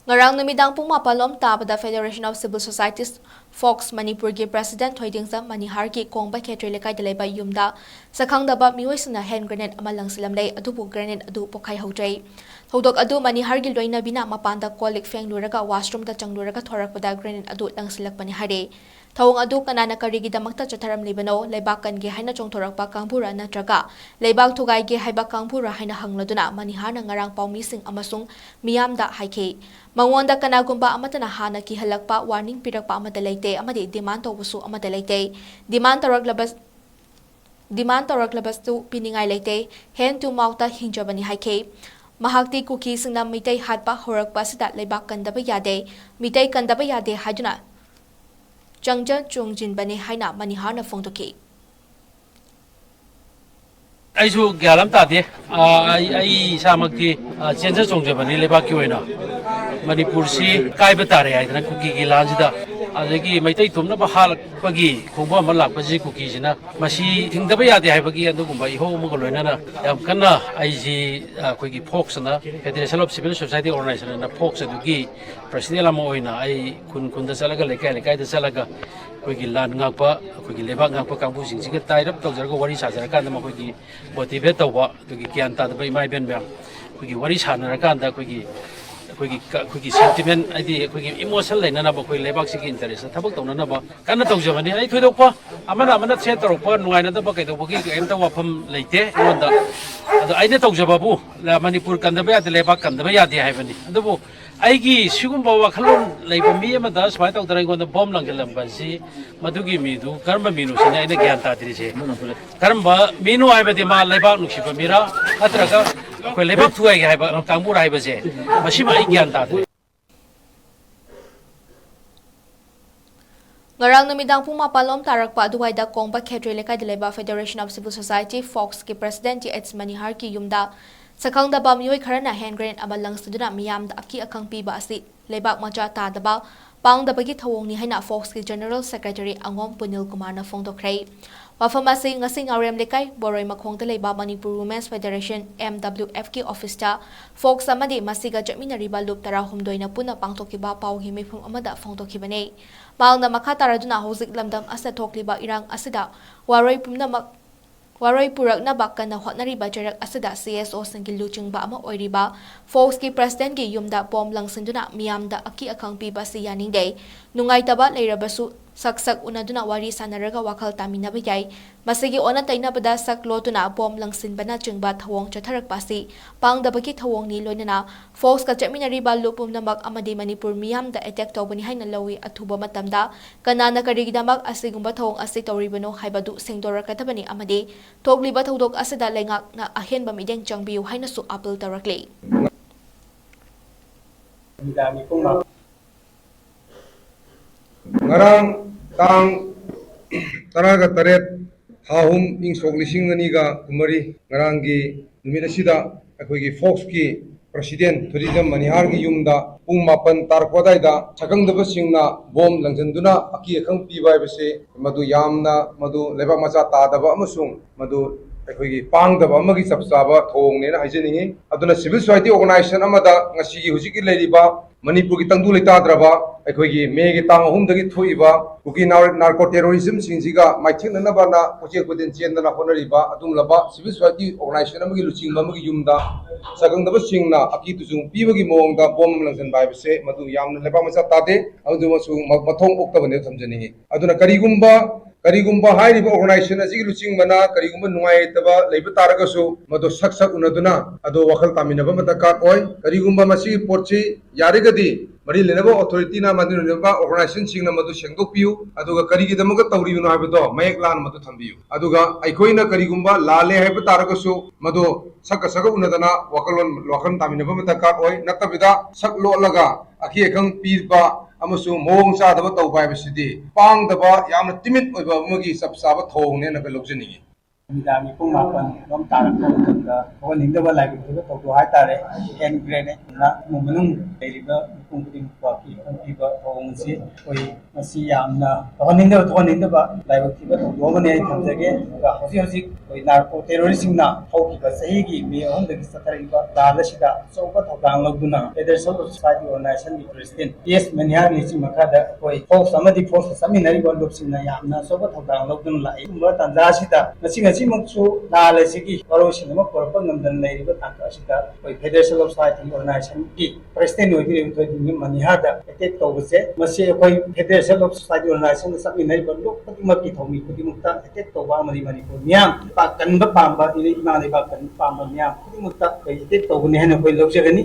Ngarang numidang pung mapalom tabada Federation of Civil Societies Fox Manipur gi President 𝗬𝗢𝗠𝗦𝗓𝗏 gi Kongba Khetri lekai deleba yumda sakhangdaba miwoisna hand grenade ama langsilam lei adubu grenade adu pokhai hojai thodok adu 𝗬𝗓𝗏 gi loina bina mapanda kolik feng luraga washroom da changluraga thorakpada grenade adu langsilakpani hare thawng adu kanana karigi damakta chatharam libano leibakan gi haina chongthorakpa kangbura natraga leibak thugai gi haiba kangbura haina hangladuna 𝗬𝗓𝗏na ngarang paummising amasung miyamda haikhe Mangonda kanagumba amatana hana ki halakpa warning pirakpa amada leite amadi demand tawbusu amada leite demand taraklabas tu piningai leite hand to mouth ta hinjabani haike mahakti kuki singna mitai hatpa horakpa sida leibak kandaba yade mitai kandaba yade hajuna 𝗔𝗡𝗔𝗕𝗔𝗦𝗜𝗡𝗙 haina 𝗬𝗓𝗏na ꯐꯣꯡꯗꯣꯛꯈꯤ ꯑꯩꯁꯨ ꯒ꯭ꯌꯥꯟ ꯑꯃ ꯇꯥꯗꯦ ꯑꯩ ꯏꯁꯥꯃꯛꯇꯤ change ꯆꯣꯡꯖꯕꯅꯤ ꯂꯩꯕꯥꯛꯀꯤ ꯑꯣꯏꯅ ꯃꯅꯤꯄꯨꯔꯁꯤ ꯀꯥꯏꯕ ꯇꯥꯔꯦ ꯍꯥꯏꯗꯅ ꯀꯨꯀꯤꯒꯤ ꯂꯥꯟꯁꯤꯗ ꯑꯗꯒꯤ ꯃꯩꯇꯩ ꯊꯨꯝꯅꯕ ꯍꯥꯠꯂꯛꯄꯒꯤ ꯈꯣꯡꯕ ꯑꯃ ꯂꯥꯛꯄꯁꯤ ꯀꯨꯀꯤꯁꯤꯅ ꯃꯁꯤ ꯊꯤꯡꯗꯕ ꯌꯥꯗꯦ ꯍꯥꯏꯕꯒꯤ ꯑꯗꯨꯒꯨꯝꯕ ꯏꯍꯧ ꯑꯃꯒ ꯂꯣꯏꯅꯅ ꯌꯥꯝ ꯀꯟꯅ ꯑꯩꯁꯤ ꯑꯩꯈꯣꯏꯒꯤ ꯐꯣꯛꯁꯅ federation of civil society organisation FOCS ꯑꯗꯨꯒꯤ ꯄ꯭ꯔꯁꯤꯗꯦꯟ ꯑꯃ ꯑꯣꯏꯅ ꯑꯩ ꯈꯨꯟ ꯈꯨꯟꯗ ꯆꯠꯂꯒ ꯂꯩꯀꯥꯏ ꯂꯩꯀꯥꯏꯗ ꯆꯠꯂꯒ ꯑꯩꯈꯣꯏꯒꯤ ꯂꯥꯟ ꯉꯥꯛꯄ ꯑꯩꯈꯣꯏꯒꯤ ꯂꯩꯕꯥꯛ ꯉꯥꯛꯄ ꯀꯥꯡꯕꯨꯁꯤꯡꯁꯤꯒ ꯇꯥꯏꯔꯞ ꯇꯧꯖꯔꯒ ꯋꯥꯔꯤ ꯁꯥꯖꯔꯀꯥꯟꯗ ꯃꯈꯣꯏꯒꯤ ꯃꯣꯇꯤꯚꯦꯠ ꯇꯧꯕ ꯑꯗꯨꯒꯤ ꯒ꯭ꯌꯥꯟ ꯇꯥꯗꯕ ꯏꯃꯥ ꯏꯕꯦꯟ ꯃꯌꯥꯝ ꯑꯩꯈꯣꯏꯒꯤ ꯋꯥꯔꯤ ꯁꯥꯟꯅꯔꯀꯥꯟꯗ ꯑꯩꯈꯣꯏꯒꯤ ꯁꯦꯟꯇꯤꯃꯦꯟ ꯍꯥꯏꯗꯤ ꯑꯩꯈꯣꯏꯒꯤ ꯏꯃꯣꯁꯟ ꯂꯩꯅꯅꯕ ꯑꯩꯈꯣꯏ ꯂꯩꯕꯥꯛꯁꯤꯒꯤ ꯏꯟꯇꯔꯦꯁꯇ ꯊꯕꯛ ꯇꯧꯅꯅꯕ ꯀꯟꯅ ꯇꯧꯖꯕꯅꯤ ꯑꯩ ꯊꯣꯏꯗꯣꯛꯄ ꯑꯃꯅ ꯁꯦꯠ ꯇꯧꯔꯛꯄ ꯅꯨꯡꯉꯥꯏꯅꯗꯕ ꯀꯩꯗꯧꯕꯒꯤ ꯀꯩꯝꯇ ꯋꯥꯐꯝ ꯂꯩꯇꯦ ꯑꯩꯉꯣꯟꯗ ꯑꯗꯣ ꯑꯩꯅ ꯇꯧꯖꯕꯕꯨ ꯃꯅꯤꯄꯨꯔ ꯀꯟꯗꯕ ꯌꯥꯗꯦ ꯂꯩꯕꯥꯛ ꯀꯟꯗꯕ ꯌꯥꯗꯦ ꯍꯥꯏꯕꯅꯤ ꯑꯗꯨꯕꯨ ꯑꯩꯒꯤ ꯁꯤꯒꯨꯝꯕ ꯋꯥꯈꯜꯂꯣꯟ ꯂꯩꯕ ꯃꯤ ꯑꯃꯗ ꯁꯨꯃꯥꯏꯅ ꯇꯧꯗꯅ ꯑꯩꯉꯣꯟꯗ ꯕꯣꯝ ꯂꯪꯁꯤꯜꯂꯝꯕꯁꯤ ꯃꯗꯨꯒꯤ ꯃꯤꯗꯨ ꯀꯔꯝꯕ ꯃꯤꯅꯣꯁꯤꯅ ꯑꯩꯅ ꯒ꯭ꯌꯥꯟ ꯇꯥꯗ꯭ꯔꯤꯁꯦ ꯀꯔꯝꯕ ꯃꯤꯅꯣ ꯍꯥꯏꯕꯗꯤ ꯃꯥ ꯂꯩꯕꯥꯛ ꯅꯨꯡꯁꯤꯕ ꯃꯤꯔꯥ ꯅꯠꯇ꯭ꯔꯒ ꯑꯩꯈꯣꯏ ꯂꯩꯕꯥꯛ ꯊꯨꯒꯥꯏꯒꯦ ꯍꯥꯏꯕ ꯀꯥꯡꯕꯨꯔ ꯍꯥꯏꯕꯁꯦ ꯃꯁꯤꯃ ꯑꯩ ꯒ꯭ꯌꯥꯟ ꯇꯥꯗ꯭ꯔꯤ Ngarang numidang pung mapalom tarakpa aduwaida Kongba Khetri lekai deleba Federation of Civil Society Fox ki President 𝗬𝗢𝗦𝗓𝗏 ki yumda sakhangdaba mioi kharana hand grenade ama langsiduna miyamda aki akang piba asi leibak macha tadaba pangdabagi thawongni haina Fox ki General Secretary Angom Punil Kumarna fongdokhrei wafam asi ngasi ngaurem lekai boroi makhongda leiba Manipur Women's Federation MWF ki office ta Fox amadi masiga jaminariba lup tara humdoina puna pangthokiba pawgi mifum amada fongdokhibane Malna makha taraduna hozik lamdam asa thokliba irang asida waroi purakna bakana hotnariba jarak asida CSO singil luchingba ama oiriba Fox ki president gi yumda bom langsinduna miyamda aki akang piba si yaningdei nungaitaba leirabasu saksak unaduna wari sanaraga wakal taminaba yai masigi ona tainabada sak lotuna bom langsinbana chingba thawong chatharakpasi pangdabagi thawongni loinana Fox ka 𝗬𝗎𝗏𝗏 lupum namak amadi Manipur miyamda attack tawbani haina lawi athuba matamda kanana karigidamak asigumba thawong asi tawribano haibadu singdorakadabani amadi thokliba thodok asida lengak na ahenba mideng changbiu haina su appeal tarakle Ngarang tang taraga taret hahum ing sok lising aniga kumari ngarang gi numida sida akhoi Fox ki President Tourism Manihar gi yumda pung mapan tarkodai da chakangdaba singna bom langjanduna aki akhang pibai base madu yamna madu leba macha tadaba amasung madu akhoi pangdaba amagi chapchaba thongne na haijeningi aduna civil society organization amada ngasi gi hujiki leiriba Manipur ki tangdu leitadraba akhoi me gi tang ahum dagi thoiba kuki narco terrorism singjiga maithingna na koche kudin chendana honariba adumlaba civil society organization amagi luchingba amagi yumda sagangdaba singna aki tujung pibagi mongda bom langjan baibase madu yamna leba macha tade aduma su mathong oktabane thamjani aduna karigumba hairiba organization asigi luching mana karigumba nungaitaba leiba taragasu madu sak unaduna ado wakal taminaba mataka oi karigumba masi porchi yarigadi mari lenaba authority na madunaba organization singna madu sengdokpiu aduga karigidamaga tawribino haibado mayek lan madu thambiu aduga aikoina karigumba lale haiba taragasu madu saka unadana wakal taminaba mataka oi natabida sak lolaga aki ekang pirba amasung mong sadaba tawbai basidi pangdaba yamna timit oiba amagi sapsaba thongne na lojani ꯅꯨꯃꯤꯗꯥꯡꯒꯤ ꯄꯨꯡ 8 ꯔꯣꯝ ꯇꯥꯔꯛꯄ ꯃꯇꯝꯗ ꯊꯣꯛꯍꯟꯅꯤꯡꯗꯕ ꯂꯥꯏꯕꯛ ꯊꯤꯕ ꯊꯧꯗꯣꯛ ꯍꯥꯏꯇꯥꯔꯦ ꯍꯦꯟꯈ꯭ꯔꯦꯅꯦ ꯏꯃꯨꯡ ꯃꯅꯨꯡ ꯂꯩꯔꯤꯕ ꯃꯤꯄꯨꯝ ꯈꯨꯗꯤꯡꯃꯛꯀꯤ ꯄꯤꯕ ꯊꯧꯑꯣꯡ ꯑꯁꯤ ꯑꯩꯈꯣꯏ ꯃꯁꯤ ꯌꯥꯝꯅ ꯊꯣꯛꯍꯟꯅꯤꯡꯗꯕ ꯂꯥꯏꯕꯛ ꯊꯤꯕ ꯊꯧꯗꯣꯛ ꯑꯃꯅꯤ ꯑꯩ ꯊꯝꯖꯒꯦ ꯑꯗꯨꯒ ꯍꯧꯖꯤꯛ ꯑꯩꯈꯣꯏ ꯅꯥꯔꯀꯣ ꯇꯦꯔꯣꯔꯤꯁꯁꯤꯡꯅ ꯍꯧꯈꯤꯕ ꯆꯍꯤꯒꯤ ꯃꯦ 3ꯗꯒꯤ ꯆꯠꯊꯔꯛꯏꯕ ꯂꯥꯟ ꯑꯁꯤꯗ ꯑꯆꯧꯕ ꯊꯧꯗꯥꯡ ꯂꯧꯗꯨꯅ ꯐꯦꯗꯔꯦꯁꯟ ꯁꯣꯁꯥꯏꯇꯤ ꯑꯣꯔꯒꯅꯥꯏꯖꯦꯁꯟꯒꯤ ꯄ꯭ꯔꯦꯁꯤꯗꯦꯟ ꯃꯅꯤꯍꯥꯔꯒꯤ ꯃꯈꯥꯗ ꯑꯩꯈꯣꯏ ꯐꯣꯛꯁ ꯑꯃꯗꯤ ꯐꯣꯛꯁ ꯆꯠꯃꯤꯟꯅꯔꯤꯕ ꯂꯨꯞꯁꯤꯡꯅ ꯌꯥꯝꯅ ꯑꯆꯧꯕ ꯊꯧꯗꯥꯡ ꯂꯧꯗꯨꯅ ꯂꯥꯛꯏ ꯁꯤꯒꯨꯝꯕ ꯇꯥꯟꯖꯥ ꯑꯁꯤꯗ ꯉꯁꯤꯃꯛꯁꯨ ꯂꯥꯟ ꯑꯁꯤꯒꯤ ꯋꯥꯔꯣꯏꯁꯤꯟ ꯑꯃ ꯄꯨꯔꯛꯄꯉꯝꯗꯅ ꯂꯩꯔꯤꯕ ꯇꯥꯡꯀꯛ ꯑꯁꯤꯗ ꯑꯩꯈꯣꯏ ꯐꯦꯗꯔꯦꯁꯟ ꯁꯣꯁꯥꯏꯇꯤ ꯑꯣꯔꯒꯅꯥꯏꯖꯦꯁꯟꯒꯤ ꯄ꯭ꯔꯦꯁꯤꯗꯦꯟ ꯑꯣꯏꯕꯤꯔꯤꯕ ꯊꯣꯏꯗꯤꯡ ꯃꯅꯤꯍꯥꯔꯗ ꯑꯦꯇꯦꯛ ꯇꯧꯕꯁꯦ ꯃꯁꯤ ꯑꯩꯈꯣꯏ ꯐꯦꯗꯔꯦꯁꯟ ꯁꯣꯁꯥꯏꯇꯤ ꯑꯣꯔꯒꯅꯥꯏꯖꯦꯁꯟꯗ ꯆꯠꯃꯤꯟꯅꯔꯤꯕ ꯂꯨꯞ ꯈꯨꯗꯤꯡꯃꯛꯀꯤ ꯊꯧꯃꯤ ꯈꯨꯗꯤꯡꯃꯛꯇ ꯑꯦꯇꯦꯛ ꯇꯧꯕ ꯑꯃꯗꯤ ꯃꯅꯤꯄꯨꯔ ꯃꯤꯌꯥꯝ ꯀꯟꯕ ꯄꯥꯝꯕ ꯏꯃꯥ ꯂꯩꯕꯥꯛ ꯀꯟꯕ ꯄꯥꯝꯕ ꯃꯤꯌꯥꯝ ꯈꯨꯗꯤꯡꯃꯛꯇ ꯑꯩꯈꯣꯏ ꯑꯦꯇꯦꯛ ꯇꯧꯒꯅꯤ ꯍꯥꯏꯅ ꯑꯩꯈꯣꯏ ꯂꯧꯖꯒꯅꯤ